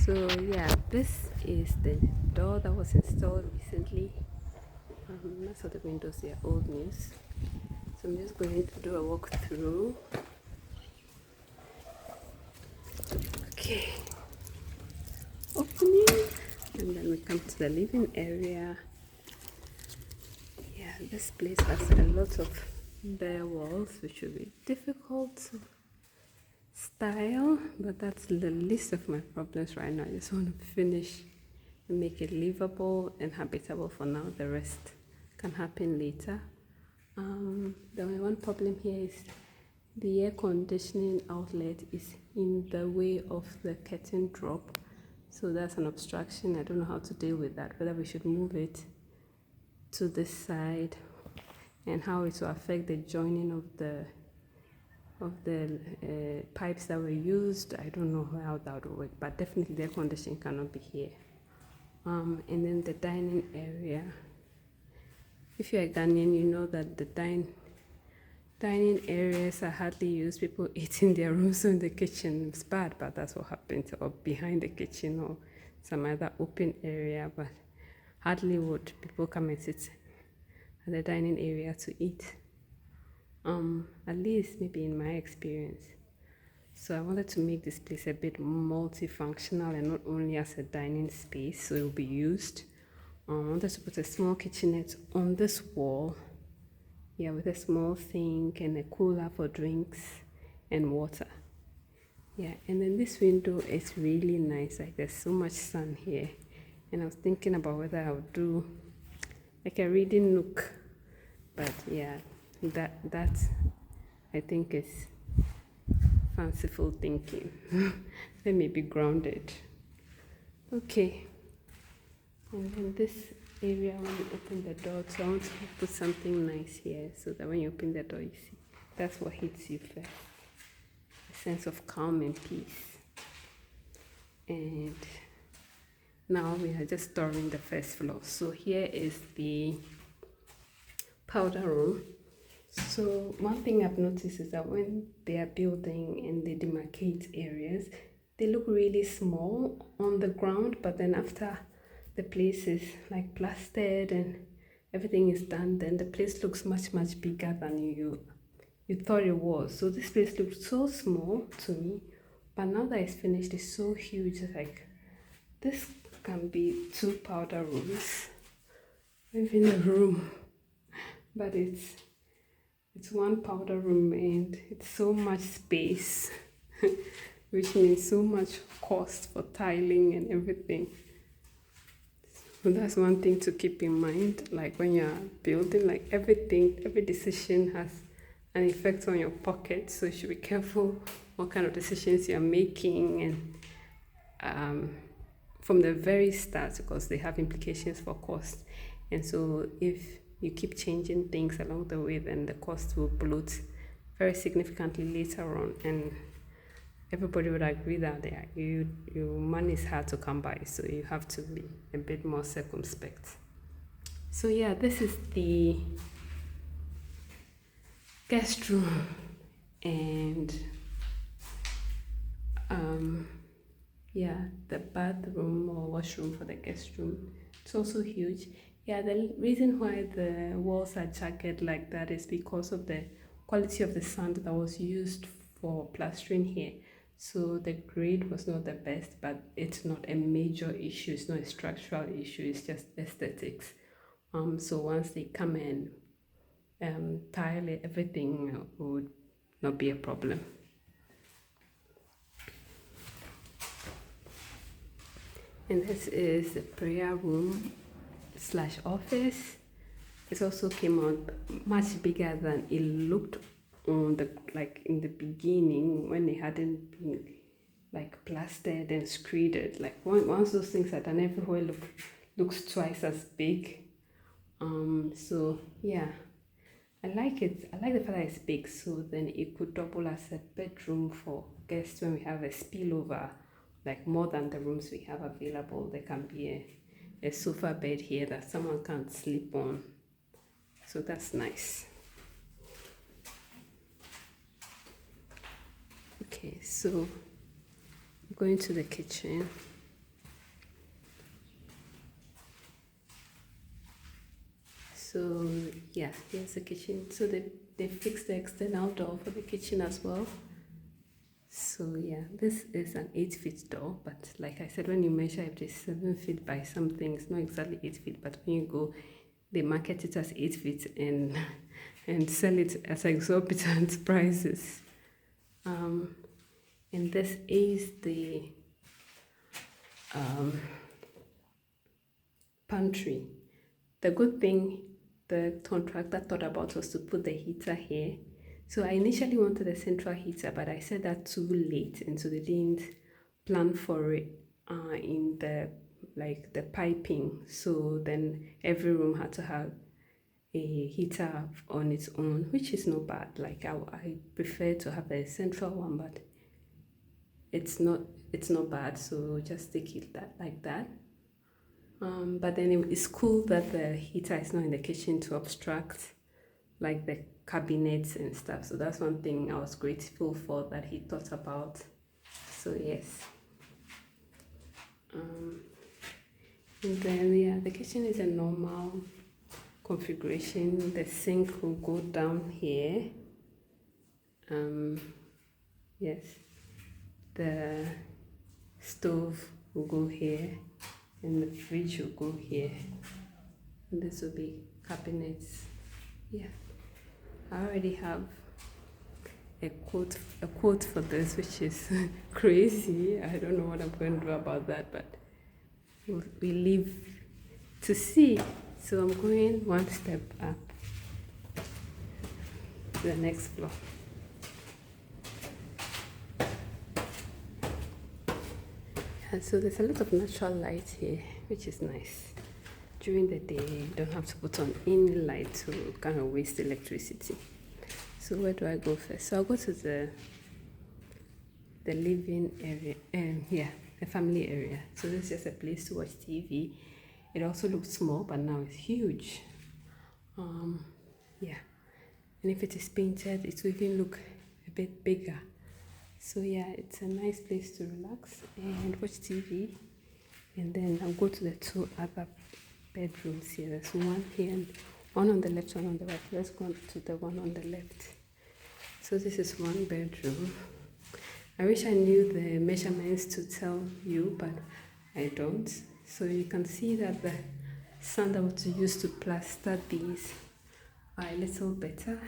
So yeah, this is the door that was installed recently. Most of the windows, they are old news. So I'm just going to do a walkthrough. Okay, opening, and then we come to the living area. Yeah, this place has a lot of bare walls, which will be difficult to style, but that's the least of my problems right now. I just want to finish and make it livable and habitable for now. The rest can happen later. The only one problem here is the air conditioning outlet is in the way of the curtain drop, so that's an obstruction. I don't know how to deal with that, whether we should move it to this side and how it will affect the joining of the pipes that were used. I don't know how that will work, but definitely the air conditioning cannot be here. And then the dining area. If you're a Ghanaian, you know that the dining areas are hardly used. People eat in their rooms or in the kitchen. It's bad, but that's what happens, or behind the kitchen or some other open area. But hardly would people come and sit at the dining area to eat. At least maybe in my experience. So I wanted to make this place a bit multifunctional and not only as a dining space, so it will be used. I wanted to put a small kitchenette on this wall, yeah, with a small sink and a cooler for drinks and water. Yeah, and then this window is really nice. Like there's so much sun here, and I was thinking about whether I would do like a reading nook, but yeah, that I think is fanciful thinking. Let me be grounded. Okay. And then this area, when you open the door, so I want to put something nice here so that when you open the door, you see that's what hits you first. A sense of calm and peace. And now we are just storing the first floor. So here is the powder room. So one thing I've noticed is that when they are building and they demarcate areas, they look really small on the ground, but then after the place is like plastered and everything is done, then the place looks much bigger than you thought it was. So this place looked so small to me, but now that it's finished, it's so huge. It's like this can be 2 powder rooms, even a room, but it's 1 powder room and it's so much space, which means so much cost for tiling and everything. So that's one thing to keep in mind, like when you're building, like every decision has an effect on your pocket, so you should be careful what kind of decisions you're making, and from the very start, because they have implications for cost. And so if you keep changing things along the way, then the cost will bloat very significantly later on, and everybody would agree that your money is hard to come by, so you have to be a bit more circumspect. So yeah, this is the guest room, and yeah, the bathroom or washroom for the guest room. It's also huge. Yeah, the reason why the walls are jagged like that is because of the quality of the sand that was used for plastering here. So the grade was not the best, but it's not a major issue. It's not a structural issue. It's just aesthetics. So once they come in, tile it, everything would not be a problem. And this is the prayer room / office. It also came out much bigger than it looked on the in the beginning, when it hadn't been like plastered and screeded. Like once those things are done, everywhere looks twice as big. So yeah, I like it. I like the fact that it's big, so then it could double as a bedroom for guests when we have a spillover, like more than the rooms we have available. There can be a sofa bed here that someone can sleep on. So that's nice. Okay, so going to the kitchen. Yeah, here's the kitchen. So they fixed the external door for the kitchen as well. So yeah, this is an 8 feet door, but like I said, when you measure it is 7 feet by something. It's not exactly 8 feet, but when you go, they market it as 8 feet and and sell it as exorbitant prices. And this is the pantry. The good thing the contractor thought about was to put the heater here. So I initially wanted a central heater, but I said that too late, and so they didn't plan for it in the piping. So then every room had to have a heater on its own, which is not bad. Like I prefer to have a central one, but it's not bad. So just take it like that. But then it's cool that the heater is not in the kitchen to obstruct like the cabinets and stuff. So that's one thing I was grateful for that he thought about. So yes. And then yeah, the kitchen is a normal configuration. The sink will go down here. Yes. The stove will go here and the fridge will go here. And this will be cabinets. Yeah. I already have a quote for this, which is crazy. I don't know what I'm going to do about that, but we live to see. So I'm going one step up to the next floor. And so there's a lot of natural light here, which is nice. During the day, you don't have to put on any light to kind of waste electricity. So where do I go first? So I'll go to the living area, the family area. So this is just a place to watch TV. It also looks small, but now it's huge. Yeah, and if it is painted, it will even look a bit bigger. So yeah, it's a nice place to relax and watch TV. And then I'll go to the two other bedrooms here. There's one here and one on the left, one on the right. Let's go to the one on the left. So this is one bedroom. I wish I knew the measurements to tell you, but I don't. So you can see that the sand I want to use to plaster these are a little better.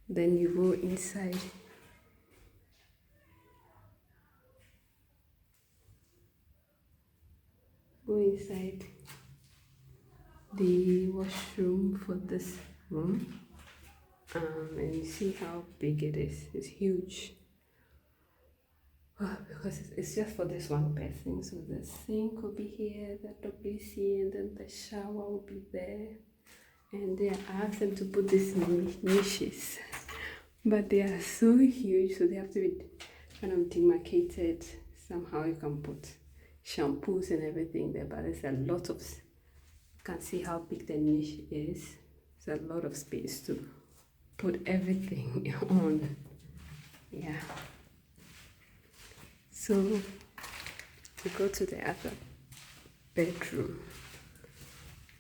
Then you go inside. Go inside the washroom for this room. And you see how big it is. It's huge. Because it's just for this one person. So the sink will be here, the WC, and then the shower will be there. And then I asked them to put these niches, but they are so huge, so they have to be kind of demarcated. Somehow you can put shampoos and everything there, but there's a lot of, you can see how big the niche is. There's a lot of space to put everything on. Yeah. So we go to the other bedroom.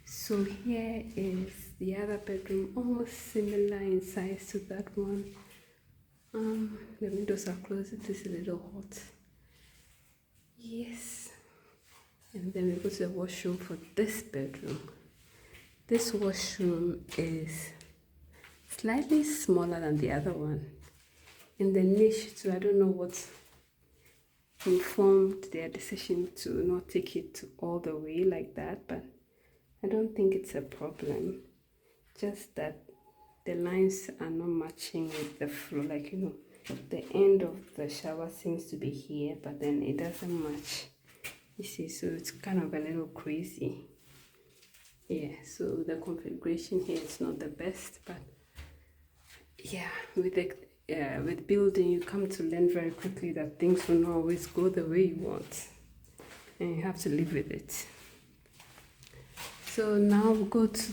So here is the other bedroom, almost similar in size to that one. The windows are closed. It is a little hot. Yes. And then we go to the washroom for this bedroom. This washroom is slightly smaller than the other one. In the niche too, I don't know what informed their decision to not take it all the way like that, but I don't think it's a problem. Just that the lines are not matching with the floor. Like, you know, the end of the shower seems to be here, but then it doesn't match. You see, so it's kind of a little crazy. Yeah, so the configuration here is not the best, but yeah, with building, you come to learn very quickly that things will not always go the way you want, and you have to live with it. So now we'll go to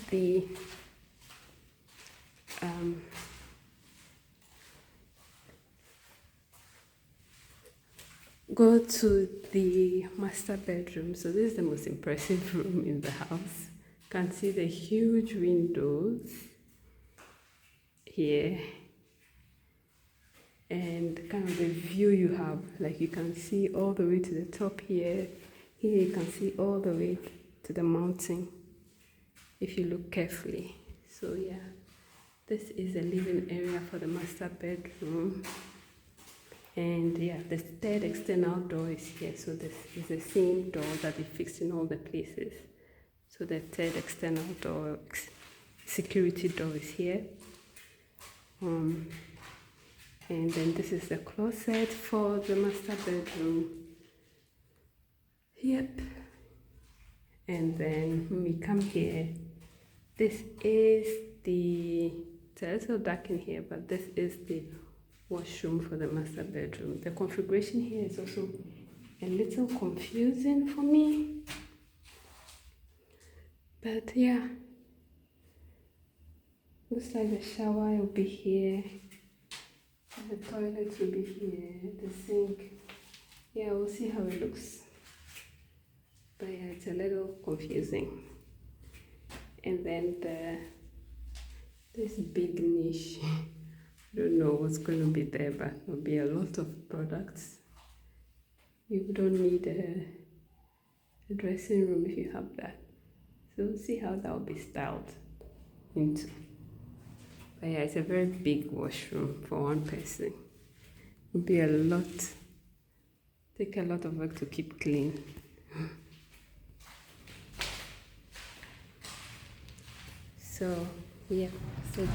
the master bedroom. So this is the most impressive room in the house. You can see the huge windows here and kind of the view you have. Like you can see all the way to the top here. Here you can see all the way to the mountain if you look carefully. So yeah, this is a living area for the master bedroom. And yeah, the third external door is here. So this is the same door that they fixed in all the places. So the third external door, security door, is here. And then this is the closet for the master bedroom. Yep. And then when we come here, this is it's a little dark in here, but this is the washroom for the master bedroom. The configuration here is also a little confusing for me, but yeah, looks like the shower will be here, the toilet will be here, the sink. Yeah, we'll see how it looks, but yeah, it's a little confusing. And then this big niche, I don't know what's going to be there, but there'll be a lot of products. You don't need a dressing room if you have that. So we'll see how that will be styled into. But yeah, it's a very big washroom for one person. It'll be a lot, take a lot of work to keep clean. So yeah, so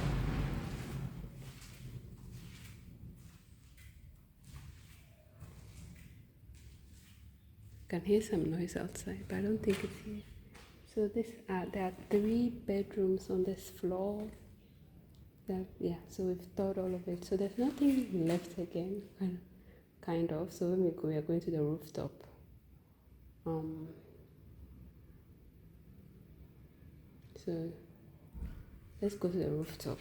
can hear some noise outside, but I don't think it's here. So there are 3 bedrooms on this floor. Yeah, so we've thought all of it. So there's nothing left again, kind of. So when we are going to the rooftop. So let's go to the rooftop.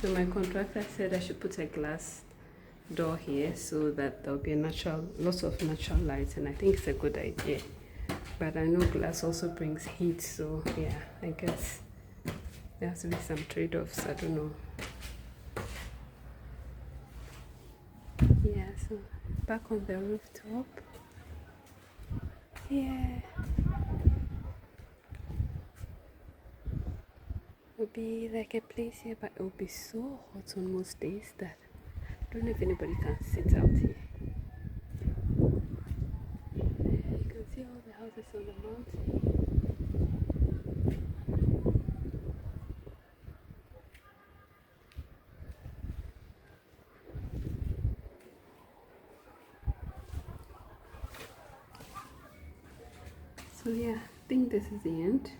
So my contractor said I should put a glass door here so that there'll be lots of natural light, and I think it's a good idea. But I know glass also brings heat, so yeah, I guess there has to be some trade-offs. I don't know. Yeah, so back on the rooftop. Yeah. It'll be like a place here, but it'll be so hot on most days that I don't know if anybody can sit out here. You can see all the houses on the mountain. So yeah, I think this is the end.